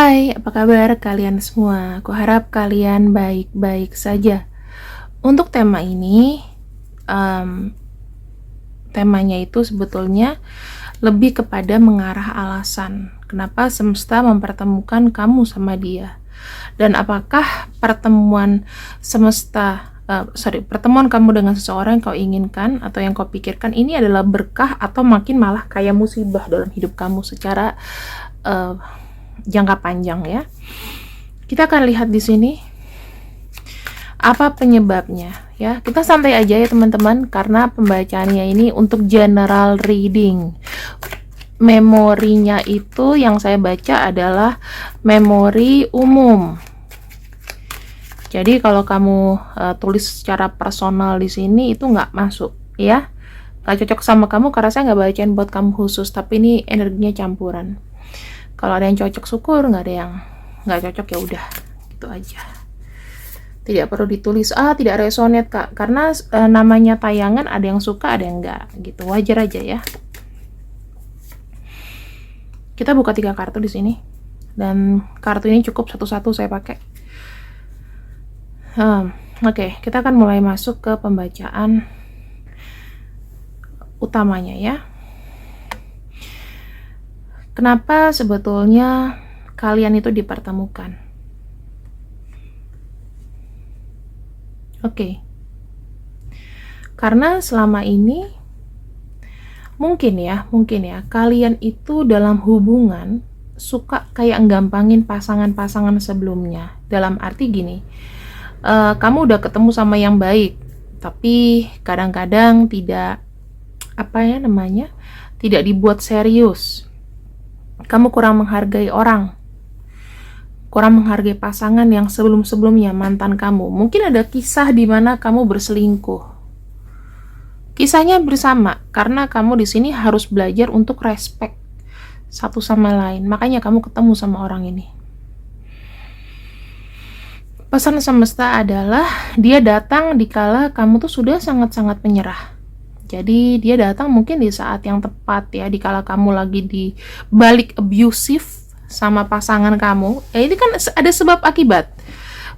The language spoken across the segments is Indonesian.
Hai, apa kabar kalian semua? Aku harap kalian baik-baik saja. Untuk tema ini, em, temanya itu sebetulnya lebih kepada mengarah alasan. Kenapa semesta mempertemukan kamu sama dia? Dan apakah pertemuan kamu dengan seseorang yang kau inginkan atau yang kau pikirkan ini adalah berkah atau makin malah kayak musibah dalam hidup kamu secara eh, jangka panjang ya. Kita akan lihat di sini apa penyebabnya ya. Kita santai aja ya teman-teman, karena pembacaannya ini untuk general reading. Memorinya itu yang saya baca adalah memori umum. Jadi kalau kamu tulis secara personal di sini itu nggak masuk ya. Nggak cocok sama kamu karena saya nggak bacain buat kamu khusus, tapi ini energinya campuran. Kalau ada yang cocok syukur, nggak ada yang nggak cocok ya udah, gitu aja. Tidak perlu ditulis tidak resonate kak, karena namanya tayangan ada yang suka ada yang enggak gitu, wajar aja ya. Kita buka 3 kartu di sini, dan kartu ini cukup satu-satu saya pakai. Oke, kita akan mulai masuk ke pembacaan utamanya ya. Kenapa sebetulnya kalian itu dipertemukan? Oke. Karena selama ini mungkin ya kalian itu dalam hubungan suka kayak nggampangin pasangan-pasangan sebelumnya. Dalam arti gini, kamu udah ketemu sama yang baik, tapi kadang-kadang tidak tidak dibuat serius. Kamu kurang menghargai orang, kurang menghargai pasangan yang sebelum-sebelumnya, mantan kamu. Mungkin ada kisah di mana kamu berselingkuh. Kisahnya bersama, karena kamu di sini harus belajar untuk respect satu sama lain. Makanya kamu ketemu sama orang ini. Pesan semesta adalah dia datang dikala kamu tuh sudah sangat-sangat menyerah. Jadi dia datang mungkin di saat yang tepat ya, dikala kamu lagi di balik abusive sama pasangan kamu. Ini kan ada sebab akibat.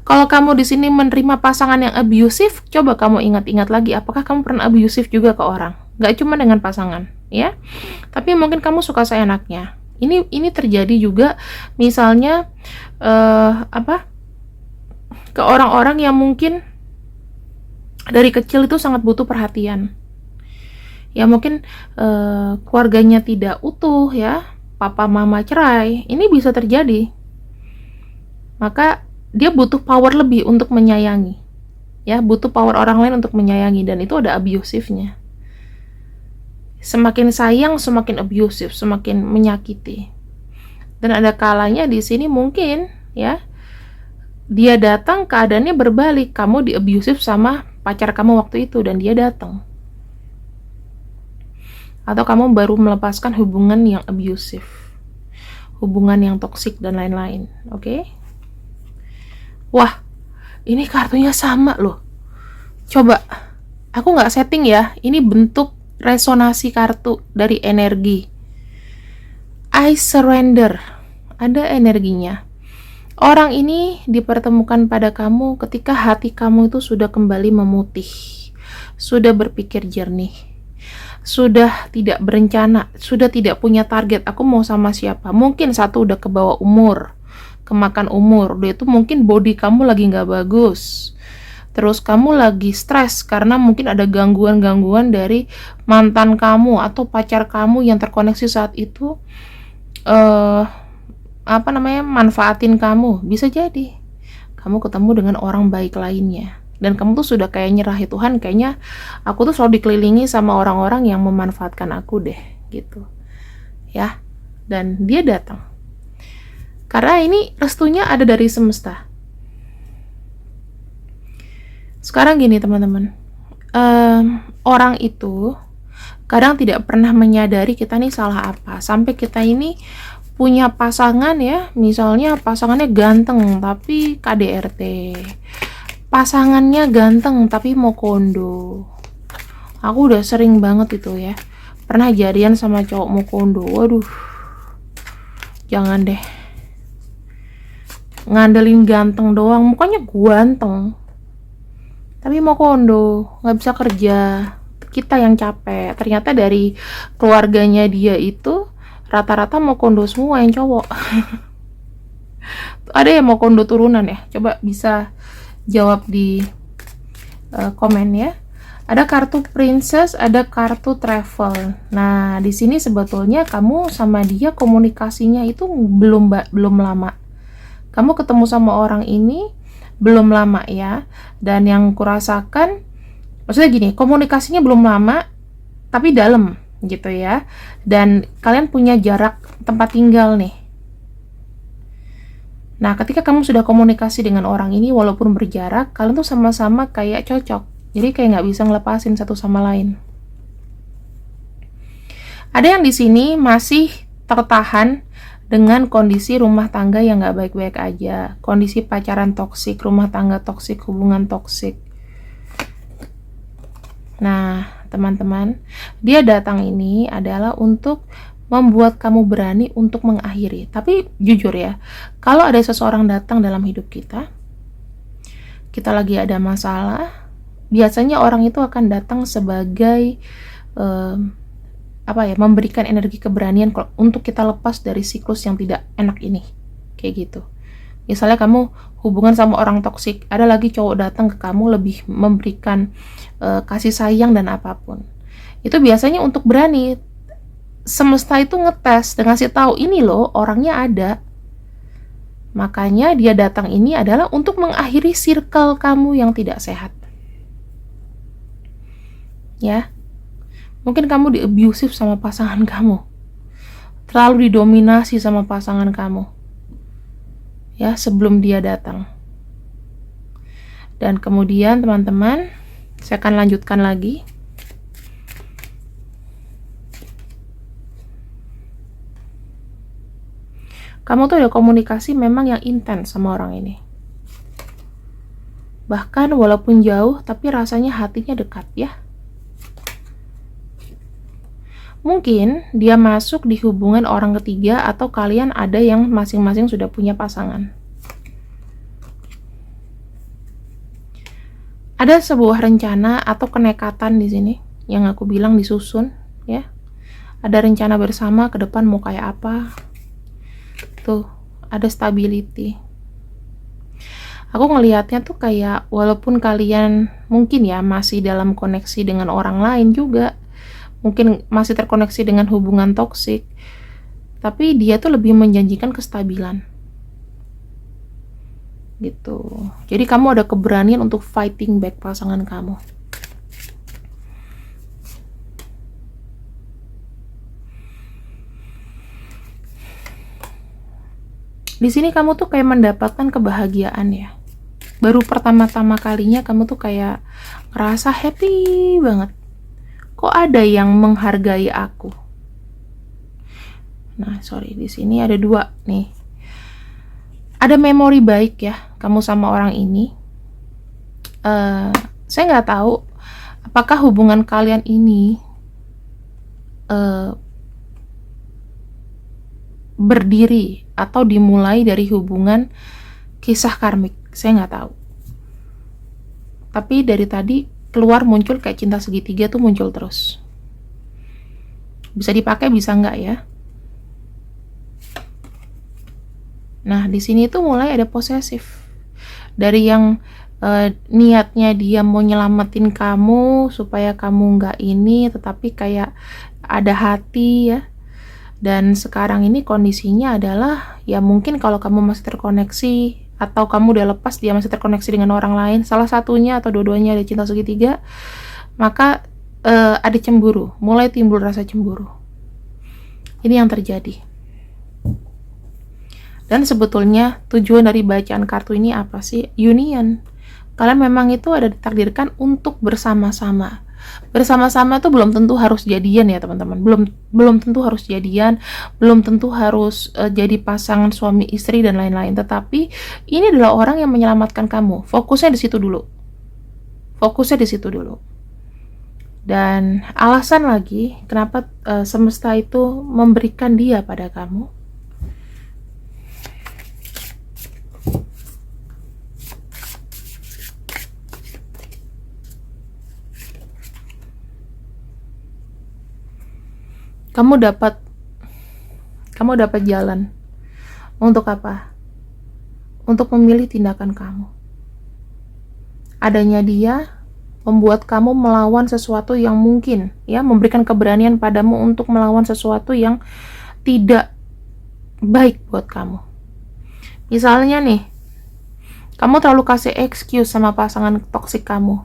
Kalau kamu di sini menerima pasangan yang abusive, coba kamu ingat-ingat lagi, apakah kamu pernah abusive juga ke orang? Gak cuma dengan pasangan, ya. Tapi mungkin kamu suka seenaknya. Ini terjadi juga, misalnya ke orang-orang yang mungkin dari kecil itu sangat butuh perhatian. Ya mungkin keluarganya tidak utuh ya, papa mama cerai, ini bisa terjadi. Maka dia butuh power lebih untuk menyayangi. Ya, butuh power orang lain untuk menyayangi, dan itu ada abusifnya. Semakin sayang, semakin abusif, semakin menyakiti. Dan ada kalanya di sini mungkin ya, dia datang keadaannya berbalik, kamu di abusif sama pacar kamu waktu itu dan dia datang. Atau kamu baru melepaskan hubungan yang abusif, hubungan yang toksik dan lain-lain. Oke? Wah, ini kartunya sama loh. Coba, aku nggak setting ya. Ini bentuk resonasi kartu dari energi. I surrender. Ada energinya. Orang ini dipertemukan pada kamu ketika hati kamu itu sudah kembali memutih, sudah berpikir jernih, sudah tidak berencana, sudah tidak punya target. Aku mau sama siapa? Mungkin satu udah kebawa umur, kemakan umur, udah itu mungkin body kamu lagi nggak bagus, terus kamu lagi stres karena mungkin ada gangguan-gangguan dari mantan kamu atau pacar kamu yang terkoneksi saat itu manfaatin kamu. Bisa jadi kamu ketemu dengan orang baik lainnya dan kamu tuh sudah kayak nyerah, ya Tuhan, kayaknya aku tuh selalu dikelilingi sama orang-orang yang memanfaatkan aku deh gitu ya. Dan dia datang karena ini restunya ada dari semesta. Sekarang gini teman-teman, orang itu kadang tidak pernah menyadari kita nih salah apa, sampai kita ini punya pasangan ya, misalnya pasangannya ganteng tapi KDRT, pasangannya ganteng tapi mau kondo. Aku udah sering banget itu ya, pernah jadian sama cowok mau kondo. Waduh, jangan deh. ngandelin ganteng doang, mukanya ganteng tapi mau kondo, nggak bisa kerja, kita yang capek. Ternyata dari keluarganya dia itu rata-rata mau kondo semua yang cowok. Ada yang mau kondo turunan ya? Coba bisa jawab di komen ya. Ada kartu princess, ada kartu travel. Nah, di sini sebetulnya kamu sama dia komunikasinya itu belum lama. Kamu ketemu sama orang ini belum lama ya. Dan yang kurasakan, maksudnya gini, komunikasinya belum lama, tapi dalam gitu ya. Dan kalian punya jarak tempat tinggal nih. Nah, ketika kamu sudah komunikasi dengan orang ini, walaupun berjarak, kalian tuh sama-sama kayak cocok. Jadi kayak nggak bisa ngelepasin satu sama lain. Ada yang di sini masih tertahan dengan kondisi rumah tangga yang nggak baik-baik aja, kondisi pacaran toksik, rumah tangga toksik, hubungan toksik. Nah, teman-teman, dia datang ini adalah untuk membuat kamu berani untuk mengakhiri. Tapi jujur ya, kalau ada seseorang datang dalam hidup kita lagi ada masalah, biasanya orang itu akan datang sebagai memberikan energi keberanian untuk kita lepas dari siklus yang tidak enak ini, kayak gitu. Misalnya kamu hubungan sama orang toksik, ada lagi cowok datang ke kamu lebih memberikan kasih sayang dan apapun. Itu biasanya untuk berani. Semesta itu ngetes dan ngasih tahu ini loh orangnya ada. Makanya dia datang ini adalah untuk mengakhiri circle kamu yang tidak sehat. Ya, mungkin kamu di-abusive sama pasangan kamu, terlalu didominasi sama pasangan kamu, ya, sebelum dia datang. Dan kemudian teman-teman, saya akan lanjutkan lagi. Kamu tuh ada komunikasi memang yang intens sama orang ini. Bahkan walaupun jauh, tapi rasanya hatinya dekat ya. Mungkin dia masuk di hubungan orang ketiga atau kalian ada yang masing-masing sudah punya pasangan. Ada sebuah rencana atau kenekatan di sini yang aku bilang disusun ya. Ada rencana bersama ke depan mau kayak apa. Tuh, ada stability. Aku ngelihatnya tuh kayak walaupun kalian mungkin ya masih dalam koneksi dengan orang lain juga, mungkin masih terkoneksi dengan hubungan toksik, tapi dia tuh lebih menjanjikan kestabilan gitu. Jadi kamu ada keberanian untuk fighting back pasangan kamu. Di sini kamu tuh kayak mendapatkan kebahagiaan ya. Baru pertama-tama kalinya kamu tuh kayak ngerasa happy banget. Kok ada yang menghargai aku? Nah, sorry, di sini ada dua nih. Ada memori baik ya, kamu sama orang ini. Saya nggak tahu apakah hubungan kalian ini berdiri atau dimulai dari hubungan kisah karmik. Saya nggak tahu. Tapi dari tadi keluar muncul kayak cinta segitiga tuh muncul terus. Bisa dipakai, bisa nggak ya? Nah, di sini tuh mulai ada posesif. Dari yang niatnya dia mau nyelamatin kamu supaya kamu nggak ini, tetapi kayak ada hati ya. Dan sekarang ini kondisinya adalah ya mungkin kalau kamu masih terkoneksi atau kamu udah lepas, dia masih terkoneksi dengan orang lain, salah satunya atau dua-duanya ada cinta segitiga, maka ada cemburu, mulai timbul rasa cemburu. Ini yang terjadi. Dan sebetulnya tujuan dari bacaan kartu ini apa sih? Union. Kalian memang itu ada ditakdirkan untuk bersama-sama. Bersama-sama itu belum tentu harus jadian ya teman-teman. Belum tentu harus jadian, belum tentu harus jadi pasangan suami istri dan lain-lain. Tetapi ini adalah orang yang menyelamatkan kamu. Fokusnya di situ dulu. Fokusnya di situ dulu. Dan alasan lagi kenapa semesta itu memberikan dia pada kamu. kamu dapat jalan. Untuk apa? Untuk memilih tindakan kamu. Adanya dia membuat kamu melawan sesuatu yang mungkin, ya, memberikan keberanian padamu untuk melawan sesuatu yang tidak baik buat kamu. Misalnya nih, kamu terlalu kasih excuse sama pasangan toksik kamu.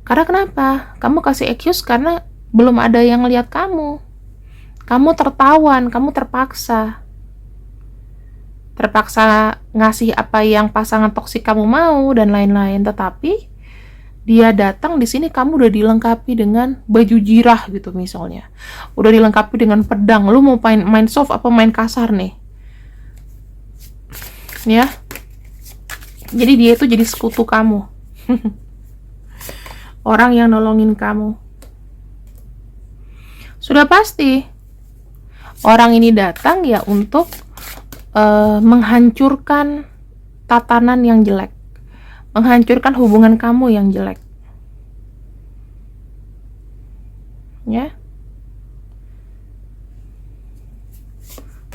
Karena kenapa? Kamu kasih excuse karena belum ada yang lihat kamu. Kamu tertawan, kamu terpaksa ngasih apa yang pasangan toksik kamu mau dan lain-lain. Tetapi dia datang di sini, kamu udah dilengkapi dengan baju jirah gitu misalnya, udah dilengkapi dengan pedang. Lu mau main soft apa main kasar nih, ya? Jadi dia itu jadi sekutu kamu. Orang yang nolongin kamu. Sudah pasti orang ini datang ya untuk menghancurkan tatanan yang jelek, menghancurkan hubungan kamu yang jelek, ya.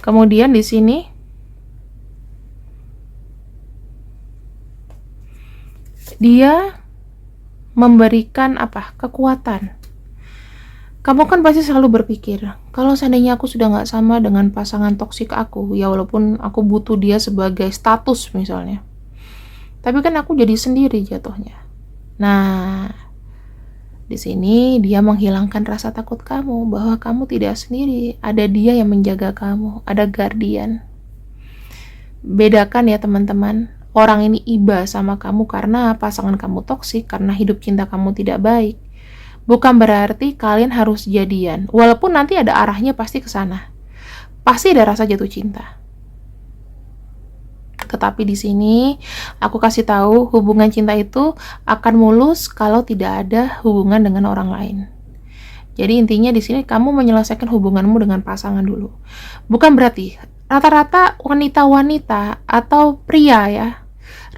Kemudian di sini dia memberikan apa? Kekuatan. Kamu kan pasti selalu berpikir, kalau seandainya aku sudah nggak sama dengan pasangan toksik aku, ya walaupun aku butuh dia sebagai status misalnya, tapi kan aku jadi sendiri jatuhnya. Nah, di sini dia menghilangkan rasa takut kamu bahwa kamu tidak sendiri, ada dia yang menjaga kamu, ada guardian. Bedakan ya teman-teman, orang ini iba sama kamu karena pasangan kamu toksik, karena hidup cinta kamu tidak baik. Bukan berarti kalian harus jadian, walaupun nanti ada arahnya pasti ke sana. Pasti ada rasa jatuh cinta. Tetapi di sini aku kasih tahu, hubungan cinta itu akan mulus kalau tidak ada hubungan dengan orang lain. Jadi intinya di sini kamu menyelesaikan hubunganmu dengan pasangan dulu. Bukan berarti rata-rata wanita-wanita atau pria ya,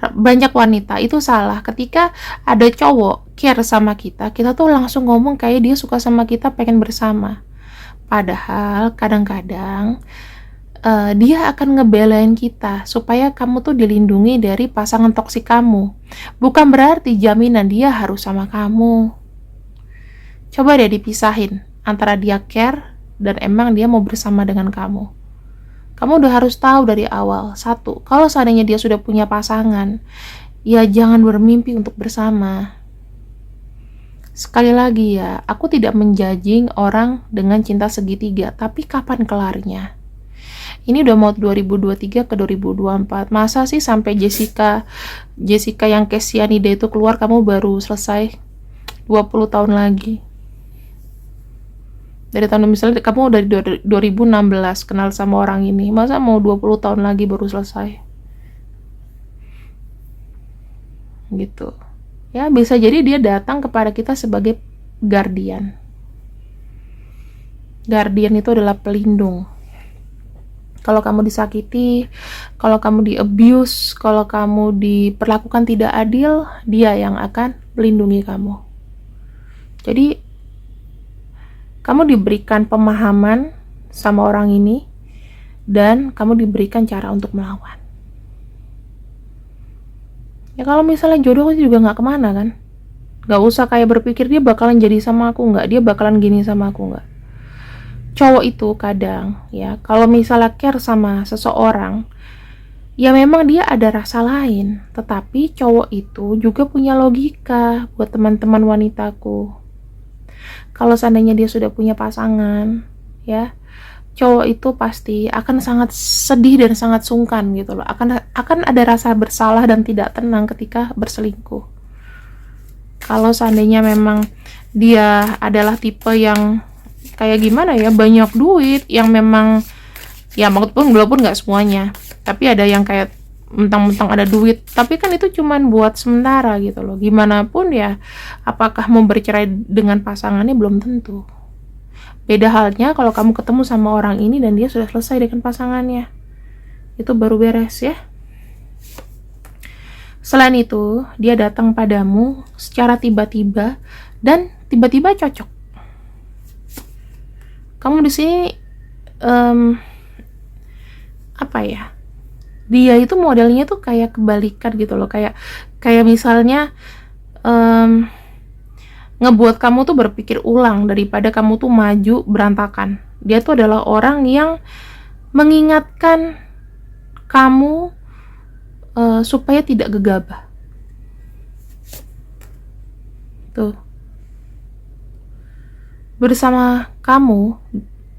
banyak wanita itu salah ketika ada cowok care sama kita tuh langsung ngomong kayak dia suka sama kita, pengen bersama. Padahal kadang-kadang dia akan ngebelain kita supaya kamu tuh dilindungi dari pasangan toksik kamu. Bukan berarti jaminan dia harus sama kamu. Coba deh dipisahin antara dia care dan emang dia mau bersama dengan kamu. Kamu udah harus tahu dari awal. Satu, kalau seandainya dia sudah punya pasangan, ya jangan bermimpi untuk bersama. Sekali lagi ya, aku tidak menjudging orang dengan cinta segitiga, tapi kapan kelarnya? Ini udah mau 2023 ke 2024. Masa sih sampai Jessica yang case cyanida itu keluar kamu baru selesai 20 tahun lagi? Dari tahun misalnya kamu dari 2016 kenal sama orang ini, masa mau 20 tahun lagi baru selesai? Gitu. Ya, bisa jadi dia datang kepada kita sebagai guardian. Guardian itu adalah pelindung. Kalau kamu disakiti, kalau kamu di-abuse, kalau kamu diperlakukan tidak adil, dia yang akan melindungi kamu. Jadi, kamu diberikan pemahaman sama orang ini, dan kamu diberikan cara untuk melawan. Ya kalau misalnya jodoh juga gak kemana kan? Gak usah kayak berpikir dia bakalan jadi sama aku gak, dia bakalan gini sama aku gak. Cowok itu kadang ya, kalau misalnya care sama seseorang, ya memang dia ada rasa lain, tetapi cowok itu juga punya logika. Buat teman-teman wanitaku, kalau seandainya dia sudah punya pasangan, ya cowok itu pasti akan sangat sedih dan sangat sungkan gitu loh, akan ada rasa bersalah dan tidak tenang ketika berselingkuh. Kalau seandainya memang dia adalah tipe yang kayak gimana ya, banyak duit, yang memang ya walaupun nggak semuanya, tapi ada yang kayak mentang-mentang ada duit, tapi kan itu cuman buat sementara gitu loh. Gimana pun ya, apakah mau bercerai dengan pasangannya belum tentu. Beda halnya kalau kamu ketemu sama orang ini dan dia sudah selesai dengan pasangannya, itu baru beres ya. Selain itu, dia datang padamu secara tiba-tiba dan tiba-tiba cocok. kamu di sini apa ya? Dia itu modelnya tuh kayak kebalikan gitu loh, kayak misalnya ngebuat kamu tuh berpikir ulang daripada kamu tuh maju berantakan. Dia tuh adalah orang yang mengingatkan kamu supaya tidak gegabah. Tuh. Bersama kamu,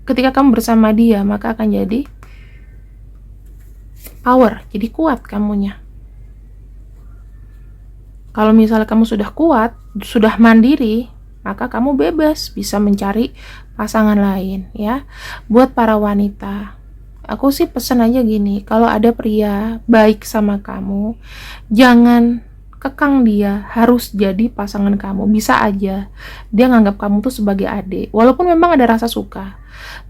ketika kamu bersama dia, maka akan jadi power, jadi kuat kamunya. Kalau misalnya kamu sudah kuat, sudah mandiri, maka kamu bebas bisa mencari pasangan lain, ya. Buat para wanita, aku sih pesan aja gini, kalau ada pria baik sama kamu, jangan kekang dia harus jadi pasangan kamu. Bisa aja dia nganggap kamu tuh sebagai adik, walaupun memang ada rasa suka,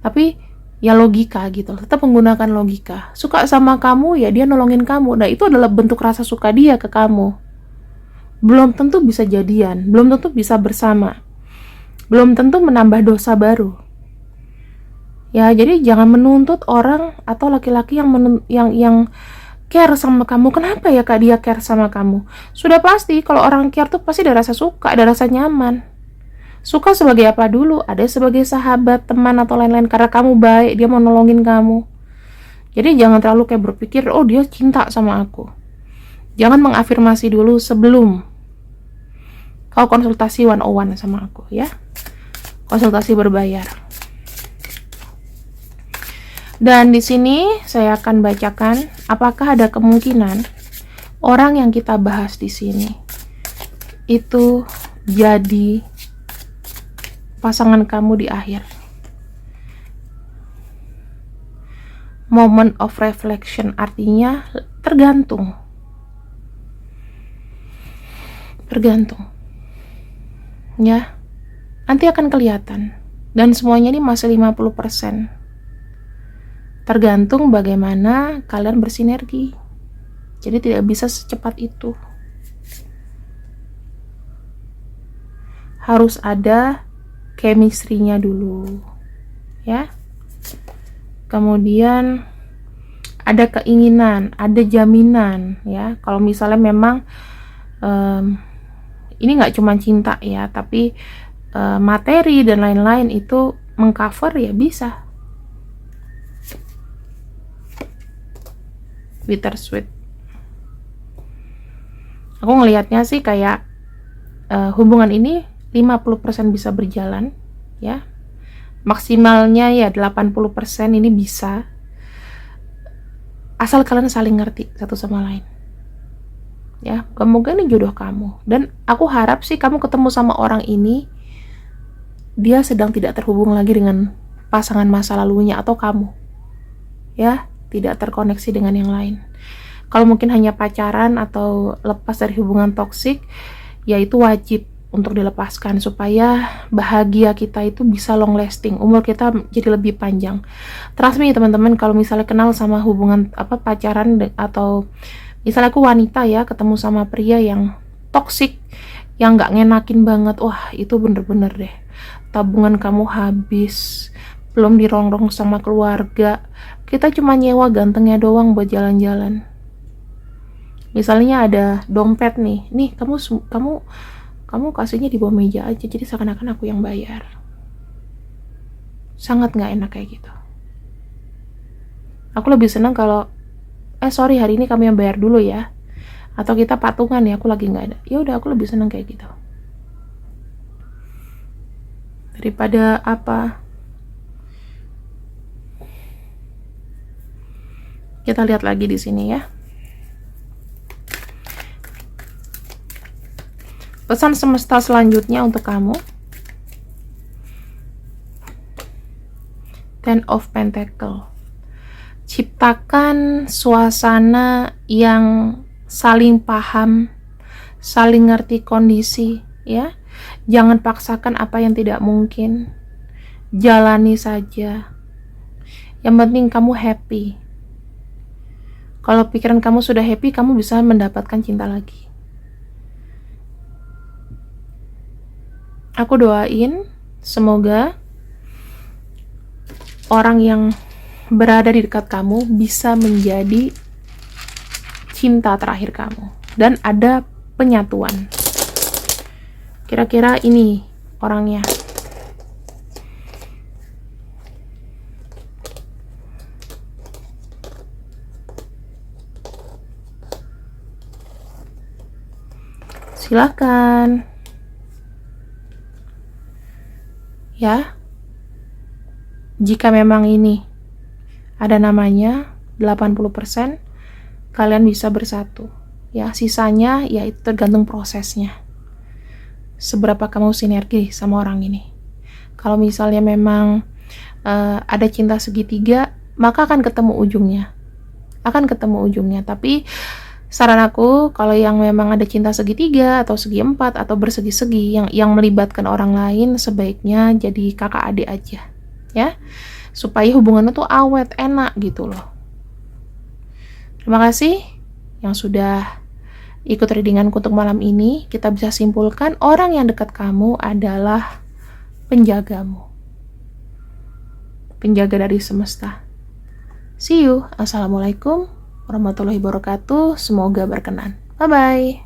tapi ya logika gitu, tetap menggunakan logika. Suka sama kamu, ya dia nolongin kamu, nah itu adalah bentuk rasa suka dia ke kamu. Belum tentu bisa jadian, belum tentu bisa bersama, belum tentu menambah dosa baru. Ya, jadi jangan menuntut orang atau laki-laki yang care sama kamu. Kenapa ya kak dia care sama kamu? Sudah pasti kalau orang care tuh pasti ada rasa suka, ada rasa nyaman. Suka sebagai apa dulu? Ada sebagai sahabat, teman atau lain-lain, karena kamu baik, dia mau nolongin kamu. Jadi jangan terlalu kayak berpikir, oh dia cinta sama aku. Jangan mengafirmasi dulu sebelum kau konsultasi 101 sama aku, ya. Konsultasi berbayar. Dan di sini saya akan bacakan apakah ada kemungkinan orang yang kita bahas di sini itu jadi pasangan kamu di akhir. Moment of reflection artinya tergantung. Ya. Nanti akan kelihatan. Dan semuanya ini masih 50%. Tergantung bagaimana kalian bersinergi. Jadi tidak bisa secepat itu. Harus ada chemistry-nya dulu. Ya. Kemudian ada keinginan, ada jaminan, ya. Kalau misalnya memang ini nggak cuma cinta ya, tapi materi dan lain-lain itu mengcover, ya bisa. Bittersweet. Aku ngelihatnya sih kayak hubungan ini 50% bisa berjalan, ya. Maksimalnya ya 80% ini bisa. Asal kalian saling ngerti satu sama lain. Ya, semoga ini jodoh kamu. Dan aku harap sih kamu ketemu sama orang ini, dia sedang tidak terhubung lagi dengan pasangan masa lalunya atau kamu. Ya, tidak terkoneksi dengan yang lain. Kalau mungkin hanya pacaran atau lepas dari hubungan toksik, ya itu wajib untuk dilepaskan supaya bahagia kita itu bisa long lasting, umur kita jadi lebih panjang. Trust me teman-teman, kalau misalnya kenal sama hubungan pacaran atau misalnya aku wanita ya, ketemu sama pria yang toksik, yang nggak ngenakin banget, wah itu bener-bener deh tabungan kamu habis, belum dirongrong sama keluarga, kita cuma nyewa gantengnya doang buat jalan-jalan. Misalnya ada dompet nih kamu kasihnya di bawah meja aja, jadi seakan-akan aku yang bayar. Sangat nggak enak kayak gitu. Aku lebih senang kalau sorry hari ini kamu yang bayar dulu ya, atau kita patungan ya, aku lagi nggak ada. Ya udah, aku lebih senang kayak gitu daripada apa. Kita lihat lagi di sini ya. Pesan semesta selanjutnya untuk kamu. Ten of Pentacle. Ciptakan suasana yang saling paham, saling ngerti kondisi, ya. Jangan paksakan apa yang tidak mungkin. Jalani saja. Yang penting kamu happy. Kalau pikiran kamu sudah happy, kamu bisa mendapatkan cinta lagi. Aku doain semoga orang yang berada di dekat kamu bisa menjadi cinta terakhir kamu. Dan ada penyatuan. Kira-kira ini orangnya. Silakan. Ya. Jika memang ini ada namanya 80%, kalian bisa bersatu. Ya, sisanya ya itu tergantung prosesnya. Seberapa kamu sinergi sama orang ini. Kalau misalnya memang ada cinta segitiga, maka akan ketemu ujungnya. Tapi saran aku, kalau yang memang ada cinta segitiga atau segi empat atau bersegi-segi yang melibatkan orang lain, sebaiknya jadi kakak adik aja, ya, supaya hubungannya tuh awet, enak gitu loh. Terima kasih yang sudah ikut readinganku untuk malam ini. Kita bisa simpulkan orang yang dekat kamu adalah penjagamu, penjaga dari semesta. See you. Assalamualaikum warahmatullahi wabarakatuh. Semoga berkenan. Bye-bye.